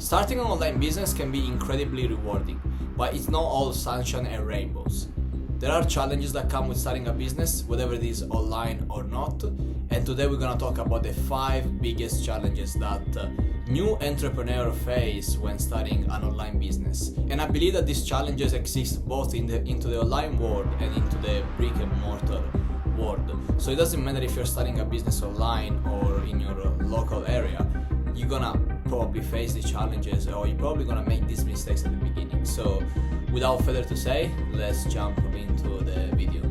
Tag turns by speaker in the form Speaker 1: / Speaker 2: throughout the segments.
Speaker 1: Starting an online business can be incredibly rewarding, but it's not all sunshine and rainbows. There are challenges that come with starting a business, whether it is online or not, and today we're gonna talk about the 5 biggest challenges that new entrepreneurs face when starting an online business. And I believe that these challenges exist both into the online world and into the brick and mortar world. So it doesn't matter if you're starting a business online or in your local area, you're gonna probably face these challenges, or you're probably gonna make these mistakes at the beginning. So without further to say, let's jump into the video.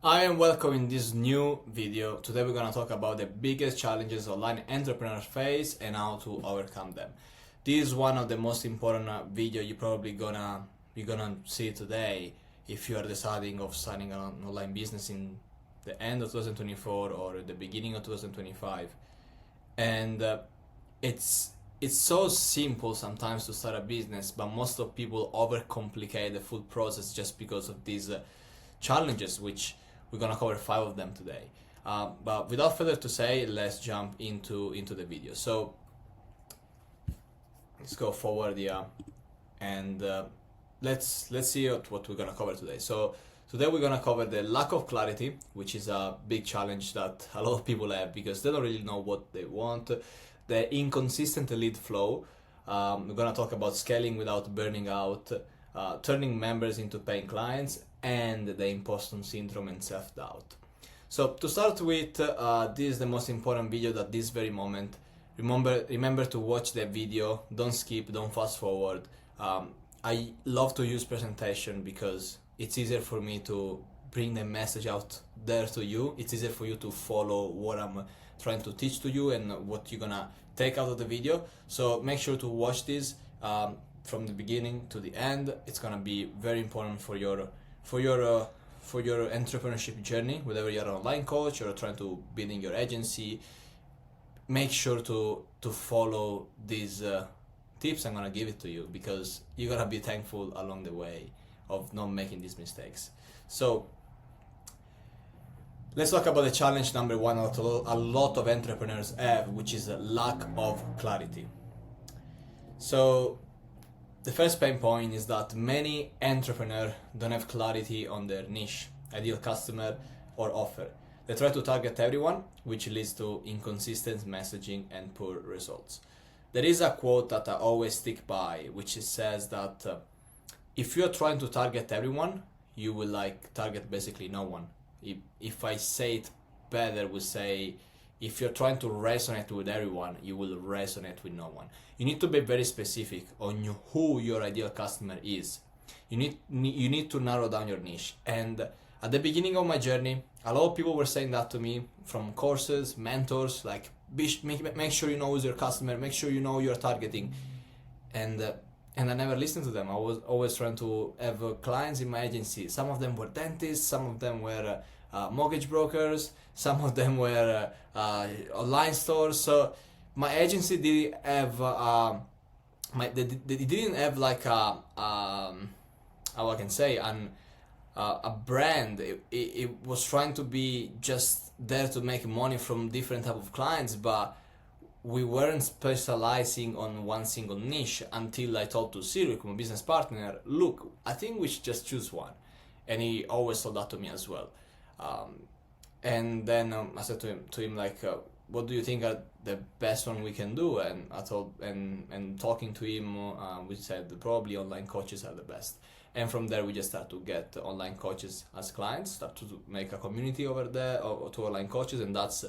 Speaker 1: I am welcome in this new video. Today we're gonna talk about the biggest challenges online entrepreneurs face and how to overcome them. This is one of the most important video you're probably gonna see today if you are deciding of starting an online business in the end of 2024 or the beginning of 2025. And it's so simple sometimes to start a business, but most of people overcomplicate the full process just because of these challenges, which we're gonna cover 5 of them today. But without further to say, let's jump into the video. So let's go forward here and let's see what we're gonna cover today. So today we're gonna cover the lack of clarity, which is a big challenge that a lot of people have because they don't really know what they want. The inconsistent lead flow. We're gonna talk about scaling without burning out, turning members into paying clients, and the impostor syndrome and self-doubt. So to start with, this is the most important video at this very moment. Remember to watch the video. Don't skip. Don't fast forward. I love to use presentation because it's easier for me to bring the message out there to you. It's easier for you to follow what I'm trying to teach to you and what you're gonna take out of the video. So make sure to watch this from the beginning to the end. It's gonna be very important for your entrepreneurship journey. Whether you're an online coach or trying to build in your agency, make sure to follow these tips I'm gonna give it to you, because you're gonna be thankful along the way of not making these mistakes. So let's talk about the challenge number 1 that a lot of entrepreneurs have, which is a lack of clarity. So the first pain point is that many entrepreneurs don't have clarity on their niche, ideal customer, or offer. They try to target everyone, which leads to inconsistent messaging and poor results. There is a quote that I always stick by, which says that if you're trying to target everyone, you will target basically no one. If I say it better, we say if you're trying to resonate with everyone, you will resonate with no one. You need to be very specific on who your ideal customer is. You need to narrow down your niche. And at the beginning of my journey, a lot of people were saying that to me from courses, mentors, like make sure you know who's your customer, make sure you know who you're targeting. And I never listened to them. I was always trying to have clients in my agency. Some of them were dentists, some of them were mortgage brokers, some of them were online stores. So my agency didn't have they didn't have like how I can say a brand. It was trying to be just there to make money from different type of clients, but we weren't specializing on one single niche until I told to Cyril, my business partner, look, I think we should just choose one. And he always told that to me as well. And then I said to him like, what do you think are the best one we can do? And I told, and talking to him, we said probably online coaches are the best. And from there we just start to get online coaches as clients, start to make a community over there or to online coaches, and that's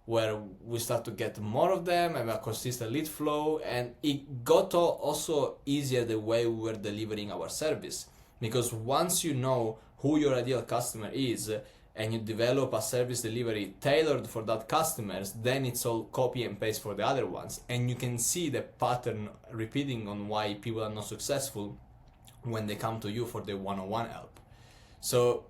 Speaker 1: where we start to get more of them and a consistent lead flow. And it got also easier the way we were delivering our service, because once you know who your ideal customer is and you develop a service delivery tailored for that customers, then it's all copy and paste for the other ones, and you can see the pattern repeating on why people are not successful when they come to you for the one-on-one help. So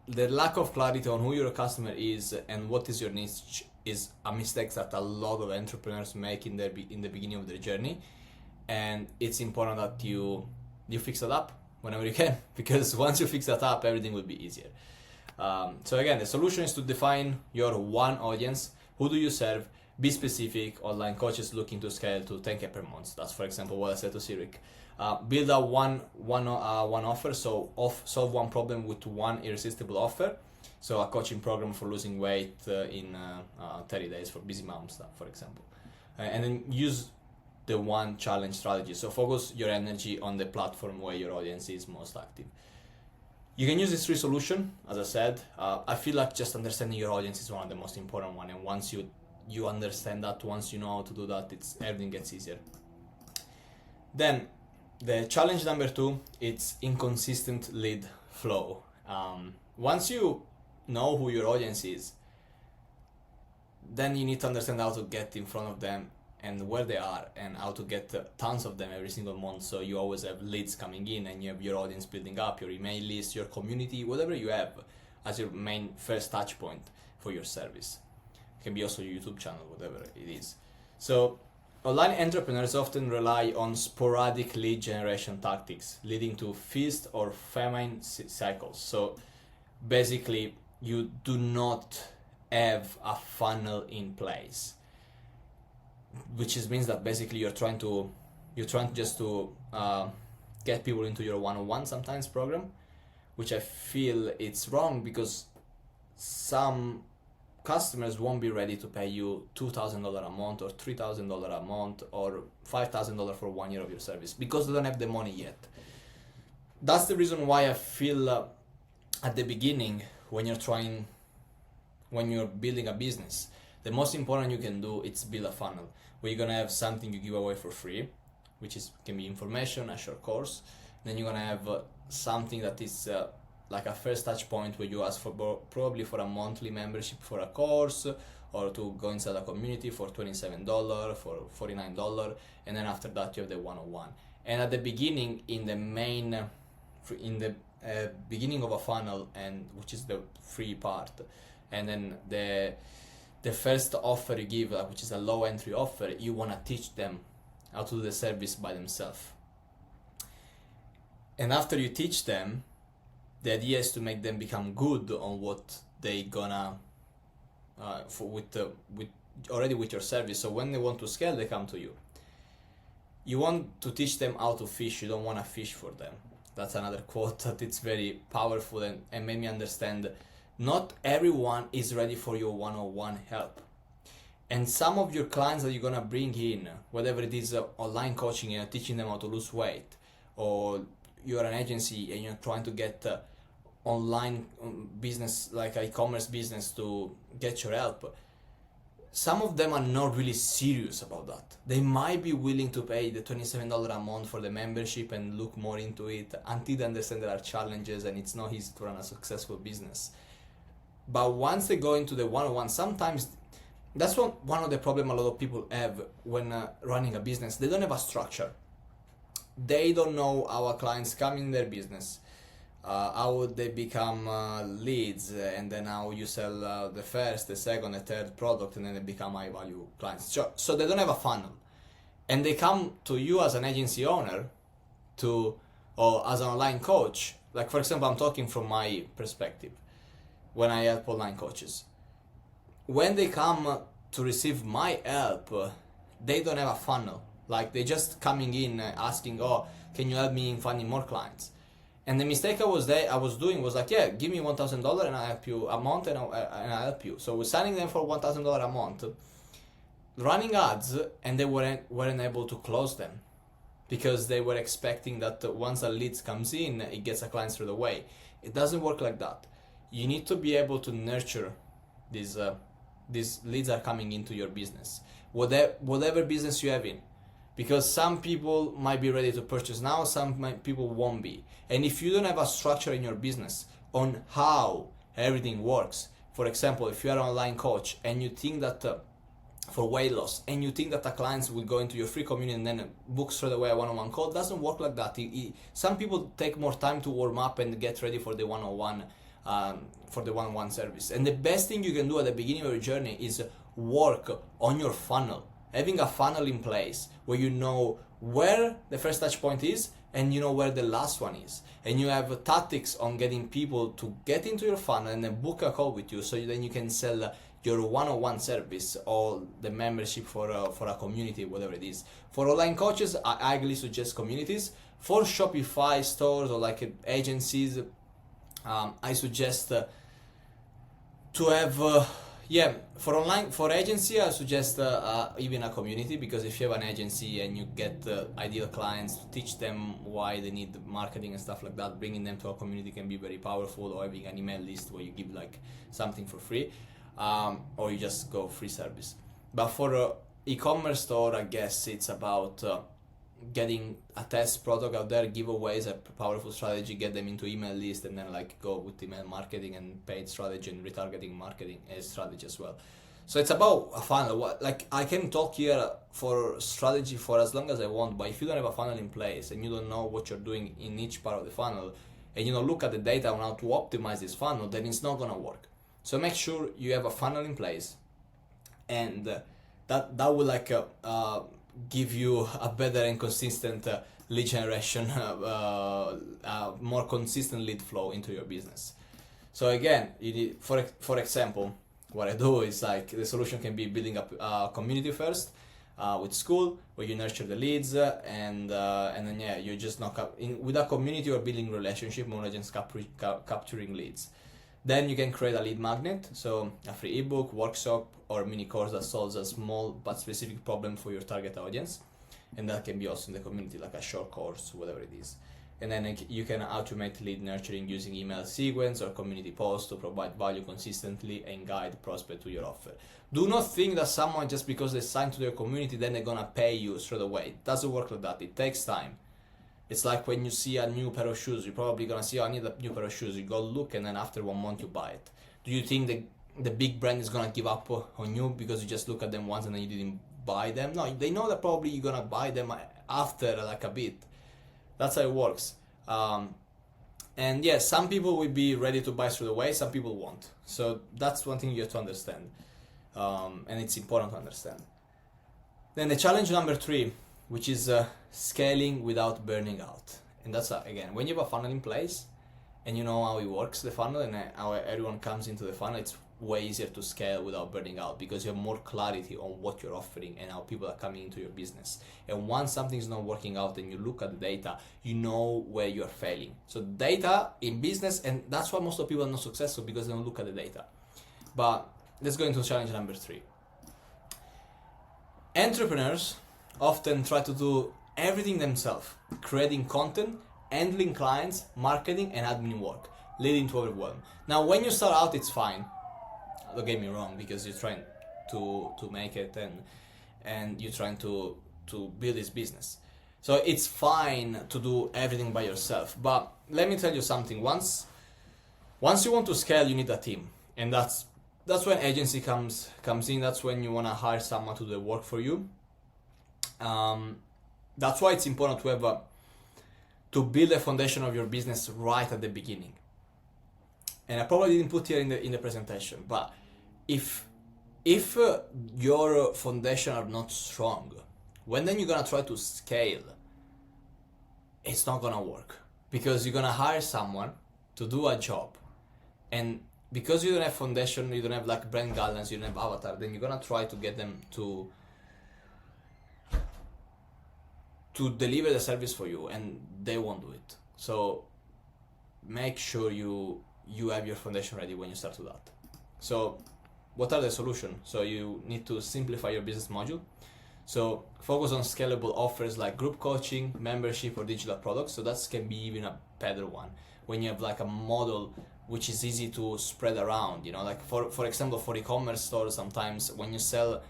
Speaker 1: the lack of clarity on who your customer is and what is your niche is a mistake that a lot of entrepreneurs make in the beginning of their journey, and it's important that you fix that up whenever you can, because once you fix that up, everything will be easier. So again, the solution is to define your one audience. Who do you serve? Be specific. Online coaches looking to scale to 10K per month. That's, for example, what I said to Cyril. Build a one offer. So solve one problem with one irresistible offer. So a coaching program for losing weight in 30 days for busy moms, for example. And then use the one challenge strategy. So focus your energy on the platform where your audience is most active. You can use this three solution, as I said. I feel like just understanding your audience is one of the most important one. And once you understand that, once you know how to do that, everything gets easier. Then the challenge number 2, it's inconsistent lead flow. Once you know who your audience is, then you need to understand how to get in front of them and where they are, and how to get tons of them every single month, so you always have leads coming in and you have your audience building up, your email list, your community, whatever you have as your main first touch point for your service. It can be also your YouTube channel, whatever it is. So online entrepreneurs often rely on sporadic lead generation tactics, leading to feast or famine cycles. So basically, you do not have a funnel in place, which means that basically you're trying to just to get people into your one-on-one sometimes program, which I feel it's wrong, because some customers won't be ready to pay you $2,000 a month or $3,000 a month or $5,000 for 1 year of your service, because they don't have the money yet. That's the reason why I feel at the beginning, when you're building a business, the most important you can do is build a funnel where you're gonna have something you give away for free, which can be information, a short course. Then you're gonna have something that is like a first touch point where you ask for probably for a monthly membership for a course, or to go inside a community for $27, for $49, and then after that you have the one-on-one. And at the beginning, in the beginning of a funnel, and which is the free part, and then the first offer you give, which is a low entry offer, you want to teach them how to do the service by themselves. And after you teach them, the idea is to make them become good on what they gonna already with your service. So when they want to scale, they come to you. You want to teach them how to fish. You don't want to fish for them. That's another quote that it's very powerful and made me understand not everyone is ready for your one-on-one help. And some of your clients that you're gonna bring in, whatever it is, online coaching and teaching them how to lose weight, or you're an agency and you're trying to get online business, like e-commerce business, to get your help, some of them are not really serious about that. They might be willing to pay the $27 a month for the membership and look more into it until they understand there are challenges and it's not easy to run a successful business. But once they go into the one-on-one, sometimes that's one of the problems a lot of people have when running a business. They don't have a structure. They don't know how our clients come in their business, how they become leads, and then how you sell the first, the second, the third product, and then they become high-value clients. So they don't have a funnel. And they come to you as an agency owner or as an online coach. Like, for example, I'm talking from my perspective when I help online coaches. When they come to receive my help, they don't have a funnel. Like, they just coming in asking, oh, can you help me in finding more clients? And the mistake I was doing was like, yeah, give me $1,000 and I'll help you a month, and I'll help you. So we're signing them for $1,000 a month, running ads, and they weren't able to close them because they were expecting that once a lead comes in, it gets a client straight away. It doesn't work like that. You need to be able to nurture these leads are coming into your business, whatever business you have in, because some people might be ready to purchase now, some people won't be. And if you don't have a structure in your business on how everything works, for example, if you are an online coach and you think that for weight loss, and you think that the clients will go into your free community and then book straight away a one-on-one call, it doesn't work like that. Some people take more time to warm up and get ready for the one-on-one service. And the best thing you can do at the beginning of your journey is work on your funnel having a funnel in place where you know where the first touch point is and you know where the last one is, and you have tactics on getting people to get into your funnel and then book a call with you, so then you can sell your one-on-one service or the membership for a community, whatever it is. For online coaches, I highly suggest communities. For Shopify stores or like agencies, I suggest to have for agency I suggest even a community, because if you have an agency and you get ideal clients, to teach them why they need marketing and stuff like that, bringing them to a community can be very powerful, or having an email list where you give like something for free, or you just go free service. But for e-commerce store, I guess it's about getting a test product out there, giveaways, a powerful strategy, get them into email list, and then like go with email marketing and paid strategy and retargeting marketing as strategy as well. So it's about a funnel. Like I can talk here for strategy for as long as I want, but if you don't have a funnel in place and you don't know what you're doing in each part of the funnel, and you don't look at the data on how to optimize this funnel, then it's not gonna work. So make sure you have a funnel in place, and that will like give you a better and consistent lead generation, more consistent lead flow into your business. So again, you need, for example, what I do is like the solution can be building up a community first with school, where you nurture the leads, and then you just knock up with a community or building relationship more than just capturing leads. Then you can create a lead magnet, so a free ebook, workshop, or mini course that solves a small but specific problem for your target audience. And that can be also in the community, like a short course, whatever it is. And then you can automate lead nurturing using email sequence or community posts to provide value consistently and guide prospect to your offer. Do not think that someone, just because they sign to their community, then they're gonna pay you straight away. It doesn't work like that. It takes time. It's like when you see a new pair of shoes, you're probably gonna see, oh, I need a new pair of shoes. You go look, and then after 1 month you buy it. Do you think the big brand is gonna give up on you because you just look at them once and then you didn't buy them? No, they know that probably you're gonna buy them after like a bit. That's how it works. And yes, some people will be ready to buy straight away, some people won't. So that's one thing you have to understand, and it's important to understand. Then the challenge number 3, which is scaling without burning out. And that's again, when you have a funnel in place and you know how it works, the funnel, and how everyone comes into the funnel, it's way easier to scale without burning out, because you have more clarity on what you're offering and how people are coming into your business. And once something's not working out and you look at the data, you know where you're failing. So data in business, and that's why most of people are not successful, because they don't look at the data. But let's go into challenge number 3. Entrepreneurs often try to do everything themselves, creating content, handling clients, marketing, and admin work, leading to overwhelm. Now, when you start out, it's fine. Don't get me wrong, because you're trying to make it, and you're trying to build this business. So it's fine to do everything by yourself. But let me tell you something. Once you want to scale, you need a team, and that's when agency comes in. That's when you want to hire someone to do the work for you. That's why it's important to have to build a foundation of your business right at the beginning. And I probably didn't put here in the presentation, but if your foundation are not strong, when then you're gonna try to scale, it's not gonna work, because you're gonna hire someone to do a job, and because you don't have foundation, you don't have like brand guidelines, you don't have avatar, then you're gonna try to get them to deliver the service for you, and they won't do it. So make sure you have your foundation ready when you start to that. So what are the solutions? So you need to simplify your business module. So focus on scalable offers like group coaching, membership, or digital products. So that can be even a better one, when you have like a model which is easy to spread around. You know, like for example, for e-commerce stores, sometimes when you sell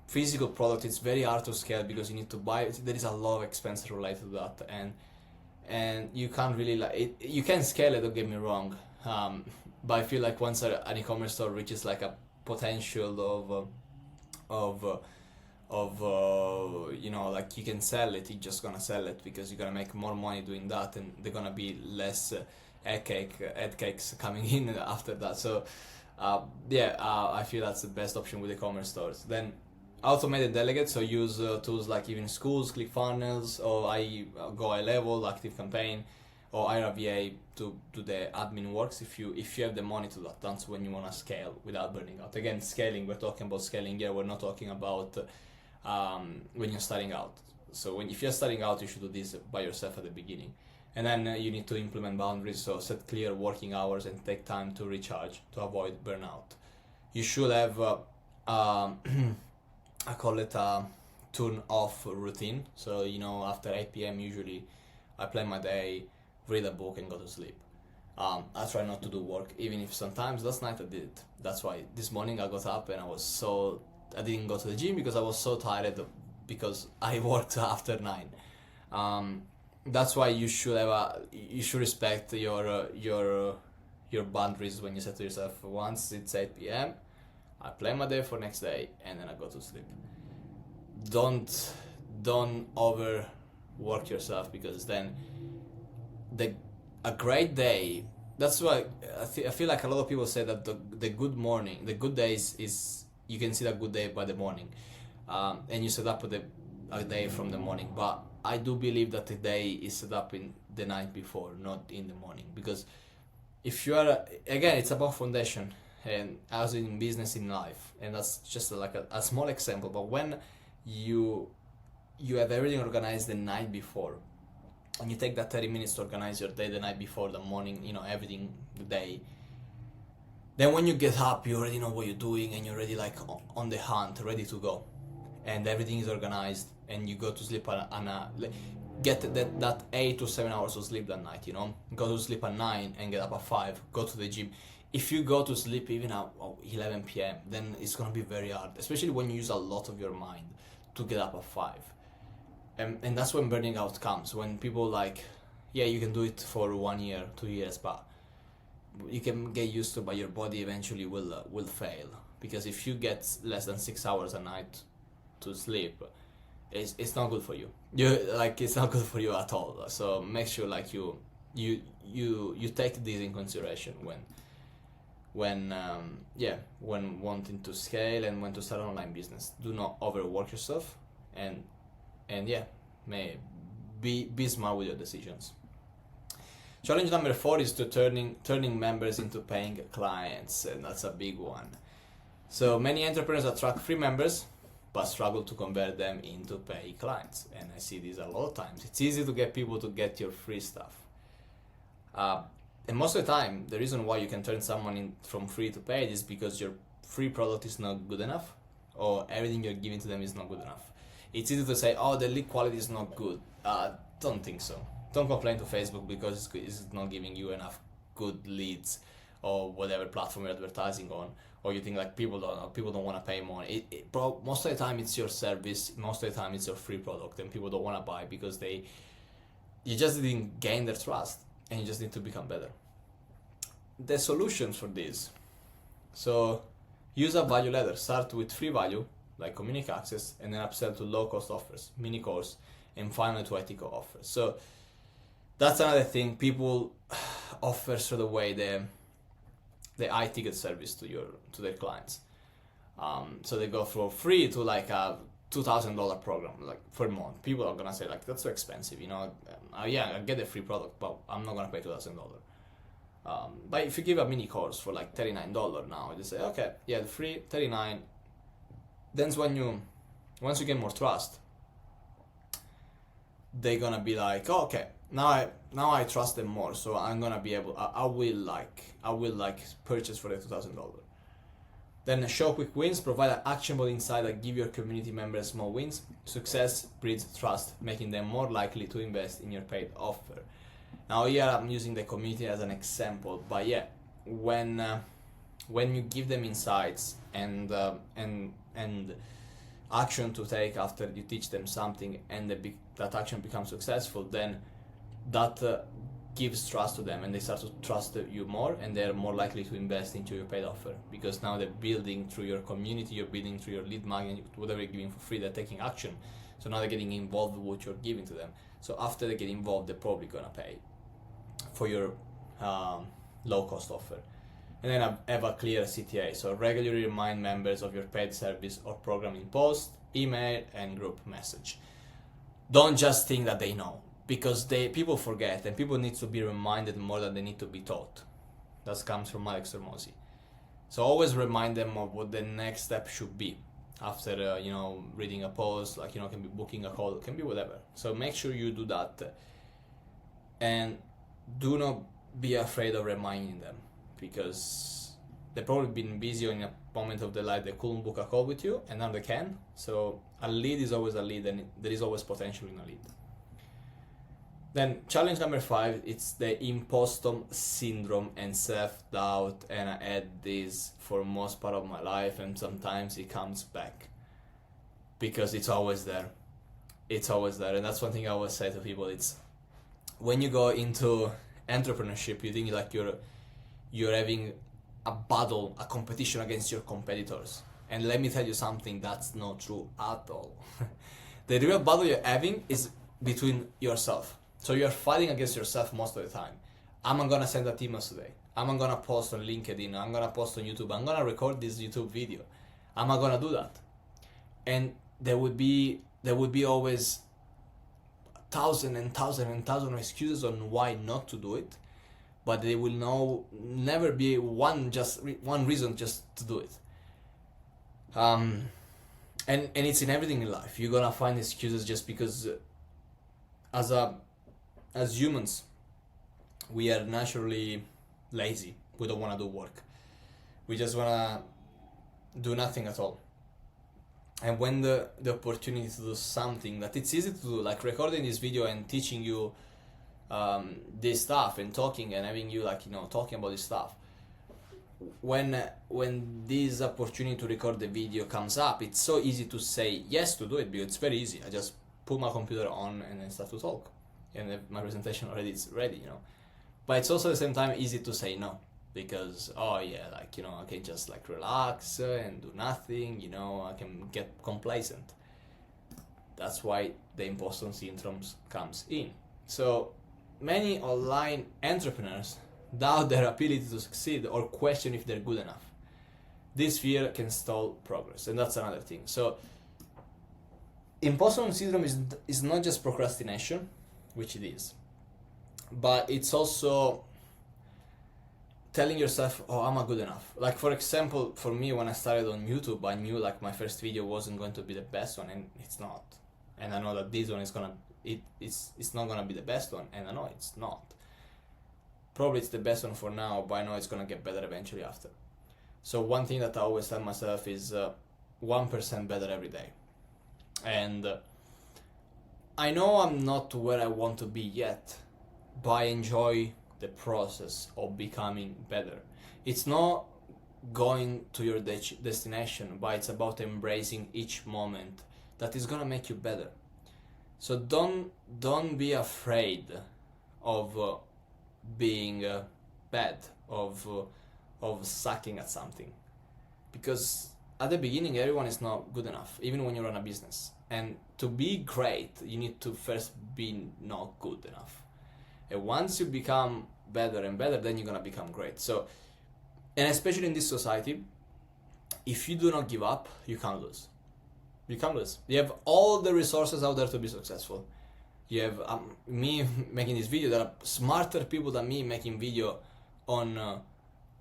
Speaker 1: physical product, it's very hard to scale, because you need to buy it. There is a lot of expenses related to that, and you can't really like it. You can scale it, don't get me wrong, but I feel like once an e-commerce store reaches like a potential of you know, like you can sell it, you're just gonna sell it, because you're gonna make more money doing that, and they're gonna be less ad cakes coming in after that. So I feel that's the best option with e-commerce stores. Then automated delegates, so use tools like even schools, ClickFunnels, or Go High Level, ActiveCampaign, or IRVA to do the admin works. If you have the money to that, that's when you want to scale without burning out. Again, scaling, we're talking about scaling here, we're not talking about when you're starting out. So if you're starting out, you should do this by yourself at the beginning. And then you need to implement boundaries, so set clear working hours and take time to recharge to avoid burnout. You should have I call it a turn off routine. So, after 8 p.m. usually I plan my day, read a book and go to sleep. I try not to do work, even if sometimes last night I did it. That's why this morning I got up and I didn't go to the gym because I was so tired because I worked after 9. That's why you should respect your boundaries when you say to yourself, once it's 8 p.m. I plan my day for next day and then I go to sleep. Don't overwork yourself, because then a great day. That's why I feel like a lot of people say that the good days is you can see that good day by the morning, and you set up a day from the morning. But I do believe that the day is set up in the night before, not in the morning, because if you are, again, it's about foundation, and as in business, in life, and that's just like a small example. But when you have everything organized the night before, and you take that 30 minutes to organize your day the night before, the morning, everything, the day, then when you get up, you already know what you're doing, and you're already like on the hunt, ready to go, and everything is organized, and you go to sleep get that 8 to 7 hours of sleep that night, go to sleep at 9 and get up at 5, go to the gym. If you go to sleep even at 11 p.m., then it's going to be very hard, especially when you use a lot of your mind to get up at 5. And that's when burning out comes, when people you can do it for 1 year, 2 years, but you can get used to, but your body eventually will fail, because if you get less than 6 hours a night to sleep, it's not good for you. It's not good for you at all. So make sure you take this in consideration when wanting to scale and when to start an online business. Do not overwork yourself, and be smart with your decisions. Challenge number 4 is to turning members into paying clients, and that's a big one. So many entrepreneurs attract free members but struggle to convert them into pay clients, and I see this a lot of times. It's easy to get people to get your free stuff, and most of the time the reason why you can turn someone from free to paid is because your free product is not good enough, or everything you're giving to them is not good enough. It's easy to say, the lead quality is not good. Don't think so. Don't complain to Facebook because it's not giving you enough good leads, or whatever platform you're advertising on, or you think people don't want to pay more. Bro, most of the time it's your service, most of the time it's your free product, and people don't want to buy because you just didn't gain their trust, and you just need to become better. The solutions for this: so use a value ladder. Start with free value like community access, and then upsell to low cost offers, mini course, and finally to IT offers. So that's another thing. People offer straight away the iTicket service to their clients. So they go from free to like a $2,000 program for a month. People are gonna say that's so expensive, I get a free product, but I'm not gonna pay $2,000. But if you give a mini course for like $39 now, they say, okay, the free $39. Then once you get more trust, they're gonna be like, okay, now I trust them more, so I'm gonna be able. I will purchase for the $2,000. Then show quick wins, provide an actionable insight that give your community members small wins. Success breeds trust, making them more likely to invest in your paid offer. Now here I'm using the community as an example, but when you give them insights and action to take after you teach them something, and that action becomes successful, then that gives trust to them, and they start to trust you more, and they're more likely to invest into your paid offer, because now they're building through your community, you're building through your lead magnet, whatever you're giving for free, they're taking action. So now they're getting involved with what you're giving to them. So after they get involved, they're probably gonna pay for your low cost offer. And then have a clear CTA. So regularly remind members of your paid service or program in post, email, and group message. Don't just think that they know, because people forget, and people need to be reminded more than they need to be taught. That comes from Alex Hormozy. So always remind them of what the next step should be after reading a post, can be booking a call, can be whatever. So make sure you do that, and do not be afraid of reminding them, because they've probably been busy in a moment of their life they couldn't book a call with you, and now they can. So a lead is always a lead, and there is always potential in a lead. Then challenge number 5, it's the imposter syndrome and self-doubt, and I had this for most part of my life, and sometimes it comes back because it's always there. It's always there, and that's one thing I always say to people. It's when you go into entrepreneurship, you think like you're having a battle, a competition against your competitors. And let me tell you something, that's not true at all. The real battle you're having is between yourself. So you're fighting against yourself most of the time. Am I gonna send out emails today? Am I gonna post on LinkedIn? I'm gonna post on YouTube. I'm gonna record this YouTube video. Am I gonna do that? And there would be always thousand of excuses on why not to do it, but there will never be one reason just to do it. And it's in everything in life. You're gonna find excuses just because as humans we are naturally lazy. We don't want to do work. We just want to do nothing at all. And when the opportunity to do something that it's easy to do, like recording this video and teaching you this stuff and talking and having you talking about this stuff, when this opportunity to record the video comes up, it's so easy to say yes to do it, because it's very easy. I just put my computer on and then start to talk, and my presentation already is ready, But it's also at the same time easy to say no, because I can just relax and do nothing, I can get complacent. That's why the imposter syndrome comes in. So many online entrepreneurs doubt their ability to succeed or question if they're good enough. This fear can stall progress, and that's another thing. So imposter syndrome is not just procrastination, which it is, but it's also telling yourself, oh, I'm not good enough. Like, for example, for me, when I started on YouTube, I knew my first video wasn't going to be the best one, and it's not. And I know that this one is it's not gonna be the best one, and I know it's not. Probably it's the best one for now, but I know it's gonna get better eventually after. So one thing that I always tell myself is 1% better every day. And I know I'm not where I want to be yet, but I enjoy the process of becoming better. It's not going to your destination, but it's about embracing each moment that is gonna make you better. So don't be afraid of being bad, of sucking at something, because at the beginning everyone is not good enough, even when you run a business. And to be great, you need to first be not good enough. And once you become better and better, then you're gonna become great. So, and especially in this society, if you do not give up, you can't lose. You can't lose. You have all the resources out there to be successful. You have me making this video. There are smarter people than me making video on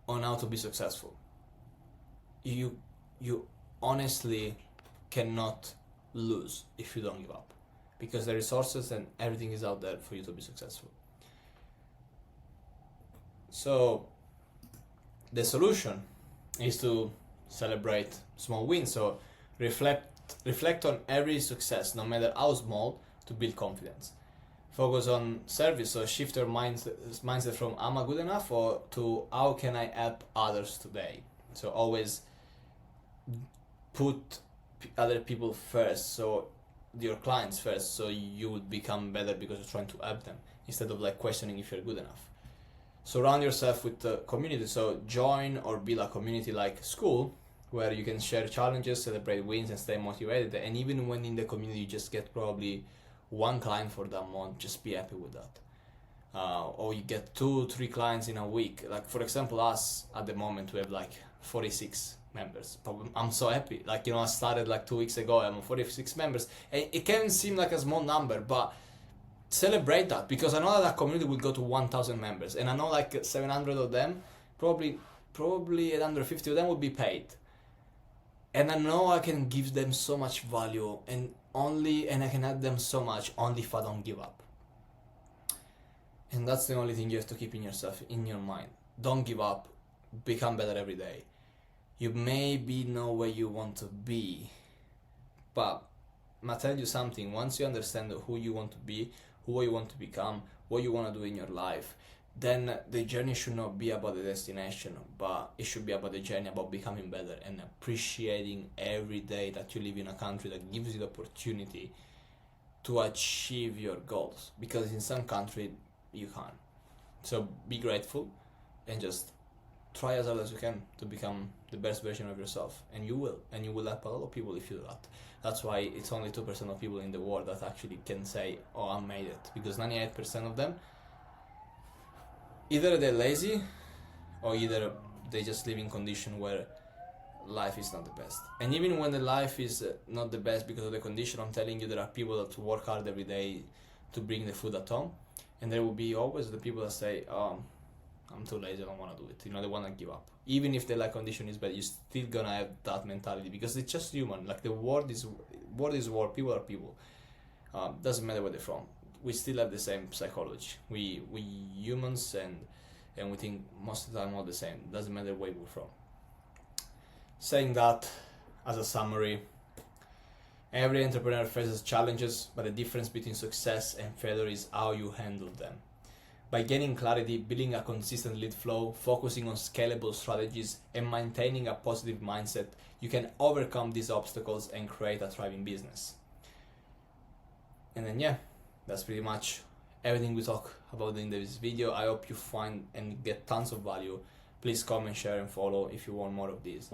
Speaker 1: how to be successful. You honestly cannot lose if you don't give up, because the resources and everything is out there for you to be successful. So the solution is to celebrate small wins. So reflect on every success, no matter how small, to build confidence. Focus on service, so shift your mindset from am I good enough or to how can I help others today. So always put other people first, so your clients first, so you would become better because you're trying to help them instead of questioning if you're good enough. Surround yourself with the community, so join or build a community like school, where you can share challenges, celebrate wins, and stay motivated. And even when in the community you just get probably one client for that month, just be happy with that, or you get 2-3 clients in a week. Like for example, us at the moment we have like 46 members. But I'm so happy. Like, you know, I started like 2 weeks ago. I'm on 46 members, and it can seem like a small number, but celebrate that, because I know that our community will go to 1,000 members, and I know like 700 of them, probably 850 of them will be paid, and I know I can give them so much value, and I can help them so much only if I don't give up. And that's the only thing you have to keep in your mind. Don't give up. Become better every day. You maybe know where you want to be, but I'll tell you something. Once you understand who you want to be, who you want to become, what you want to do in your life, then the journey should not be about the destination, but it should be about the journey, about becoming better and appreciating every day that you live in a country that gives you the opportunity to achieve your goals, because in some country you can't. So be grateful and just try as hard as you can to become the best version of yourself, and you will help a lot of people if you do that. That's why it's only 2% of people in the world that actually can say, oh, I made it, because 98% of them, either they're lazy or either they just live in condition where life is not the best. And even when the life is not the best because of the condition, I'm telling you, there are people that work hard every day to bring the food at home, and there will be always the people that say, oh, I'm too lazy, I don't want to do it. You know, they want to give up. Even if the condition is bad, you're still gonna have that mentality, because it's just human. Like the world is war, people are people. Doesn't matter where they're from. We still have the same psychology. We humans, and we think most of the time all the same. Doesn't matter where we're from. Saying that, as a summary, every entrepreneur faces challenges, but the difference between success and failure is how you handle them. By gaining clarity, building a consistent lead flow, focusing on scalable strategies, and maintaining a positive mindset, you can overcome these obstacles and create a thriving business. And then yeah, that's pretty much everything we talk about in this video. I hope you find and get tons of value. Please comment, share, and follow if you want more of these.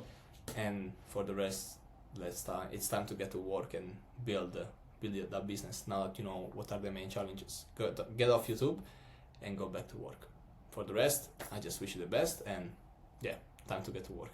Speaker 1: And for the rest, it's time to get to work and build that business. Now that you know what are the main challenges, get off YouTube and go back to work. For the rest, I just wish you the best, and yeah, time to get to work.